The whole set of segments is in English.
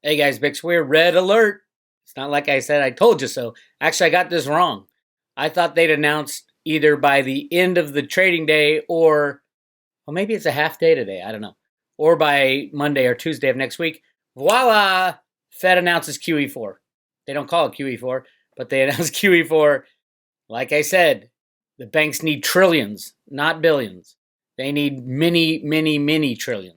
Hey guys, Weir, red alert. It's not like I said I told you so. Actually, I got this wrong. I thought they'd announced either by the end of the trading day or, well, maybe it's a half day today. I don't know. Or by Monday or Tuesday of next week. Voila! Fed announces QE4. They don't call it QE4, but they announce QE4. Like I said, the banks need trillions, not billions. They need many trillions.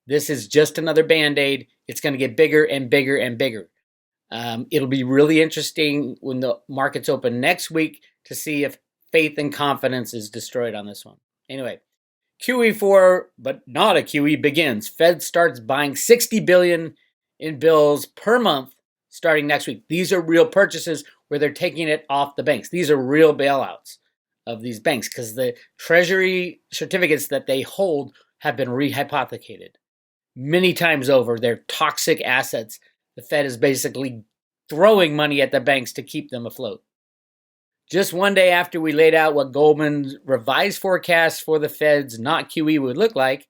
This is just another band-aid. It's going to get bigger and bigger and bigger. It'll be really interesting when the markets open next week to see if faith and confidence is destroyed on this one. Anyway, QE4, but not a QE, begins. Fed starts buying $60 billion in bills per month starting next week. These are real purchases where they're taking it off the banks. These are real bailouts of these banks because the treasury certificates that they hold have been rehypothecated many times over. They're toxic assets. The Fed is basically throwing money at the banks to keep them afloat. Just one day after we laid out what Goldman's revised forecast for the Fed's not QE would look like,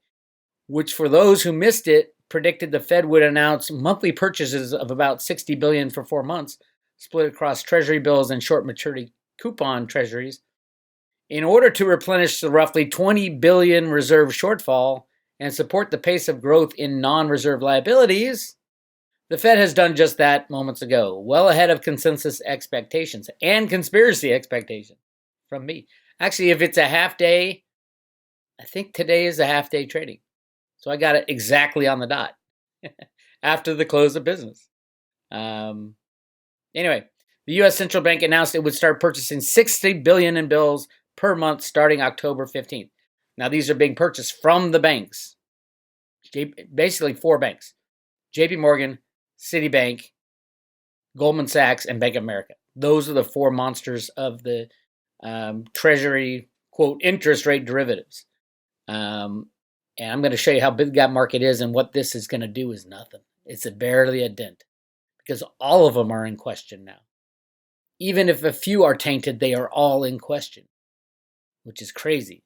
which for those who missed it, predicted the Fed would announce monthly purchases of about $60 billion for 4 months, split across treasury bills and short maturity coupon treasuries, in order to replenish the roughly $20 billion reserve shortfall and support the pace of growth in non-reserve liabilities. The Fed has done just that moments ago, well ahead of consensus expectations and conspiracy expectations from me. Actually, if it's a half day, I think today is a half day trading. So I got it exactly on the dot after the close of business. Anyway, the U.S. Central Bank announced it would start purchasing $60 billion in bills per month starting October 15th. Now, these are being purchased from the banks, basically 4 banks: JP Morgan, Citibank, Goldman Sachs, and Bank of America. Those are the 4 monsters of the Treasury, quote, interest rate derivatives. And I'm going to show you how big that market is, and what this is going to do is nothing. It's barely a dent because all of them are in question now. Even if a few are tainted, they are all in question, which is crazy.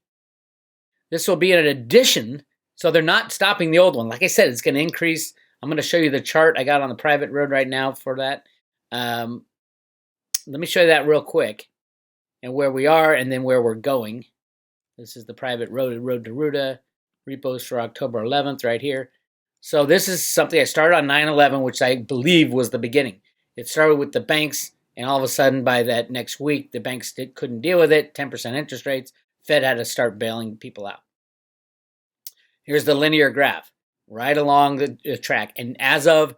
This will be an addition, so they're not stopping the old one. Like I said, it's going to increase. I'm going to show you the chart I got on the private road right now for that. Let me show you that real quick and where we are and then where we're going. This is the private road to Ruta, repos for October 11th right here. So this is something I started on 9/11, which I believe was the beginning. It started with the banks, and all of a sudden by that next week, the banks couldn't deal with it, 10% interest rates. Fed had to start bailing people out. Here's the linear graph right along the track. And as of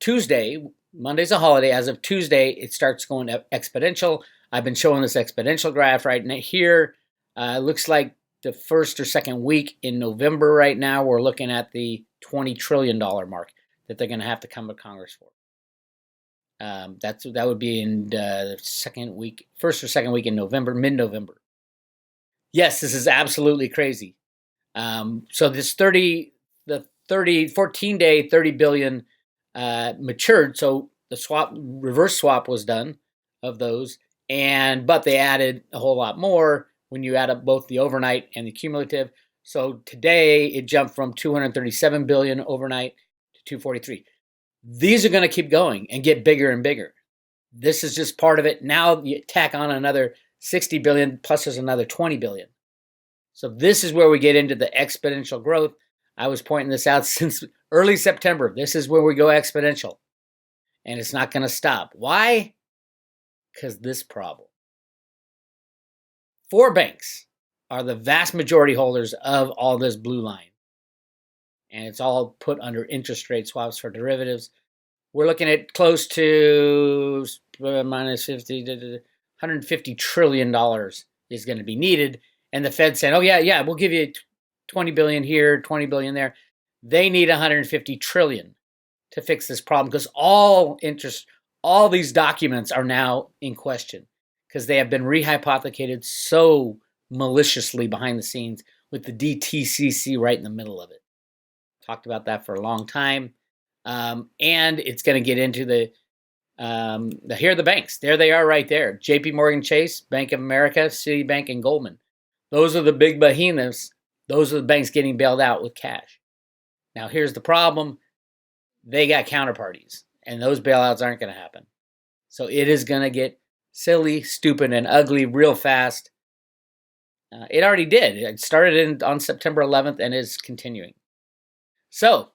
Tuesday, Monday's a holiday, as of Tuesday, it starts going exponential. I've been showing this exponential graph right here. Looks like the first or second week in November right now, we're looking at the $20 trillion mark that they're going to have to come to Congress for. That would be in the first or second week in November, mid-November. Yes, this is absolutely crazy. So this 14-day, $30 billion matured. So the reverse swap was done of those, but they added a whole lot more when you add up both the overnight and the cumulative. So today it jumped from 237 billion overnight to 243. These are going to keep going and get bigger and bigger. This is just part of it. Now you tack on another 60 billion, plus there's another 20 billion. So this is where we get into the exponential growth. I was pointing this out since early September. This is where we go exponential. And it's not going to stop. Why? Because this problem. 4 banks are the vast majority holders of all this blue line. And it's all put under interest rate swaps for derivatives. We're looking at close to minus 50, $150 trillion is going to be needed. And the Fed said, oh, yeah, we'll give you 20 billion here, 20 billion there. They need 150 trillion to fix this problem because all these documents are now in question because they have been rehypothecated so maliciously behind the scenes with the DTCC right in the middle of it. Talked about that for a long time. And it's going to get into here are the banks. There they are right there. JP Morgan Chase, Bank of America, Citibank, and Goldman. Those are the big behemoths. Those are the banks getting bailed out with cash. Now, here's the problem. they got counterparties, and those bailouts aren't going to happen. So it is going to get silly, stupid, and ugly real fast. It already did. It started on September 11th and is continuing. So,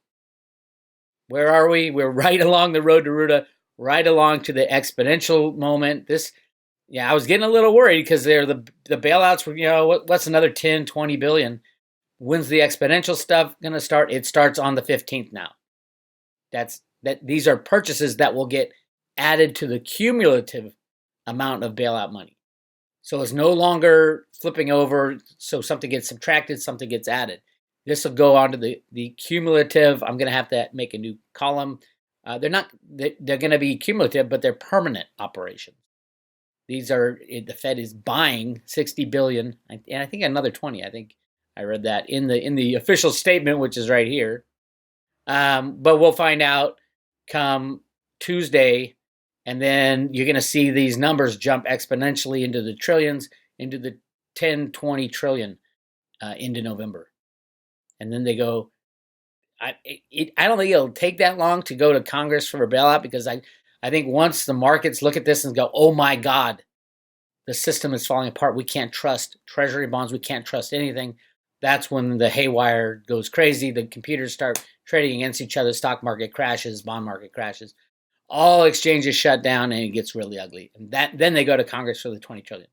where are we? We're right along the road to Ruta, right along to the exponential moment. I was getting a little worried because the bailouts were, what's another 10, 20 billion? When's the exponential stuff going to start? It starts on the 15th now. These are purchases that will get added to the cumulative amount of bailout money. So it's no longer flipping over, so something gets subtracted, something gets added. This will go on to the cumulative. I'm going to have to make a new column. They're going to be cumulative, but they're permanent operations. The Fed is buying 60 billion, and I think another 20. I think I read that in the official statement, which is right here. But we'll find out come Tuesday, and then you're going to see these numbers jump exponentially into the trillions, into the 10, 20 trillion into November. And then they go, I don't think it'll take that long to go to Congress for a bailout, because I think once the markets look at this and go, oh my God, the system is falling apart. We can't trust treasury bonds. We can't trust anything. That's when the haywire goes crazy. The computers start trading against each other. Stock market crashes. Bond market crashes. All exchanges shut down, and it gets really ugly. And then they go to Congress for the 20 trillion.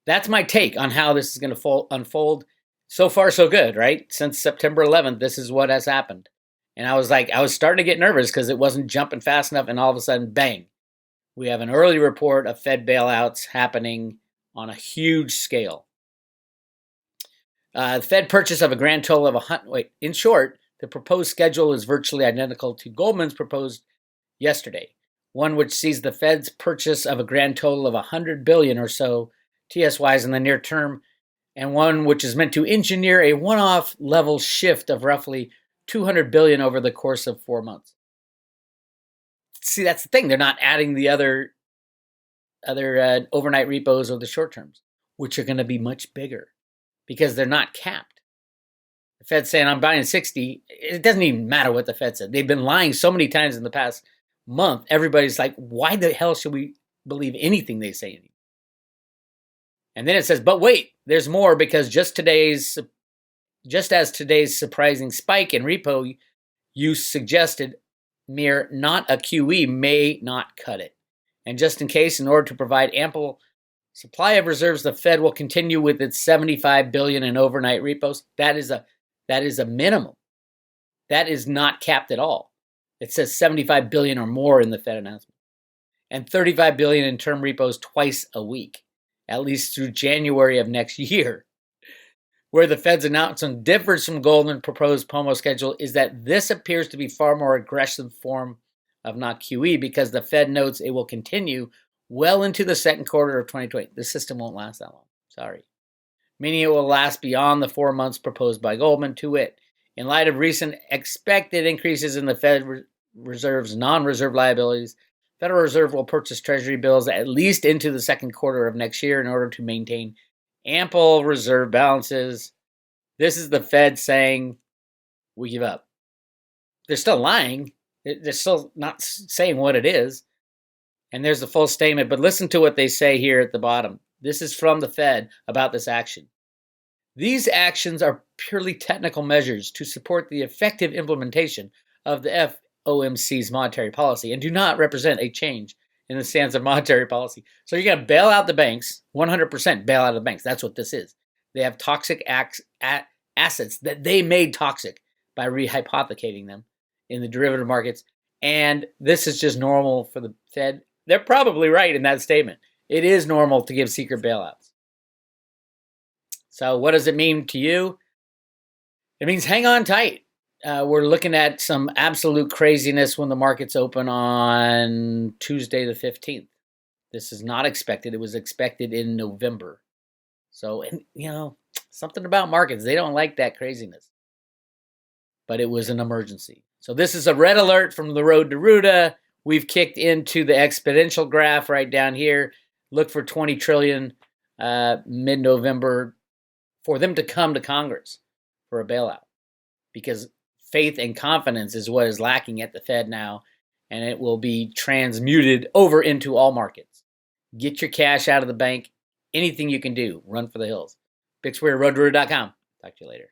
That's my take on how this is going to unfold. So far, so good, right? Since September 11th, this is what has happened. And I was starting to get nervous because it wasn't jumping fast enough, and all of a sudden, bang. We have an early report of Fed bailouts happening on a huge scale. Fed purchase of a grand total of in short, the proposed schedule is virtually identical to Goldman's proposed yesterday, one which sees the Fed's purchase of a grand total of 100 billion or so TSYs in the near term, and one which is meant to engineer a one-off level shift of roughly 200 billion over the course of 4 months. See, that's the thing. They're not adding the other overnight repos or the short terms, which are going to be much bigger because they're not capped. The Fed's saying, I'm buying 60. It doesn't even matter what the Fed said. They've been lying so many times in the past month. Everybody's like, why the hell should we believe anything they say anymore? And then it says, but wait, there's more, because just as today's surprising spike in repo use suggested, not a QE may not cut it. And just in case, in order to provide ample supply of reserves, the Fed will continue with its 75 billion in overnight repos. That is a minimum. That is not capped at all. It says 75 billion or more in the Fed announcement, and 35 billion in term repos twice a week, at least through January of next year. Where the Fed's announcement differs from Goldman's proposed POMO schedule is that this appears to be far more aggressive form of not QE, because the Fed notes it will continue well into the second quarter of 2020. The system won't last that long. Sorry. Meaning it will last beyond the 4 months proposed by Goldman, to wit. In light of recent expected increases in the Fed Reserve's non-reserve liabilities, Federal Reserve will purchase Treasury bills at least into the second quarter of next year in order to maintain ample reserve balances. This is the Fed saying, we give up. They're still lying. They're still not saying what it is. And there's the full statement. But listen to what they say here at the bottom. This is from the Fed about this action. These actions are purely technical measures to support the effective implementation of the FOMC's monetary policy and do not represent a change in the stance of monetary policy. So you're going to bail out the banks, 100% bail out the banks. That's what this is. They have toxic assets that they made toxic by rehypothecating them in the derivative markets. And this is just normal for the Fed. They're probably right in that statement. It is normal to give secret bailouts. So what does it mean to you? It means hang on tight. We're looking at some absolute craziness when the markets open on Tuesday the 15th. This is not expected. It was expected in November. So, something about markets. They don't like that craziness. But it was an emergency. So this is a red alert from the road to Ruta. We've kicked into the exponential graph right down here. Look for 20 trillion mid-November for them to come to Congress for a bailout. Because faith and confidence is what is lacking at the Fed now, and it will be transmuted over into all markets. Get your cash out of the bank. Anything you can do, run for the hills. BixWeirRoadRunner.com. Talk to you later.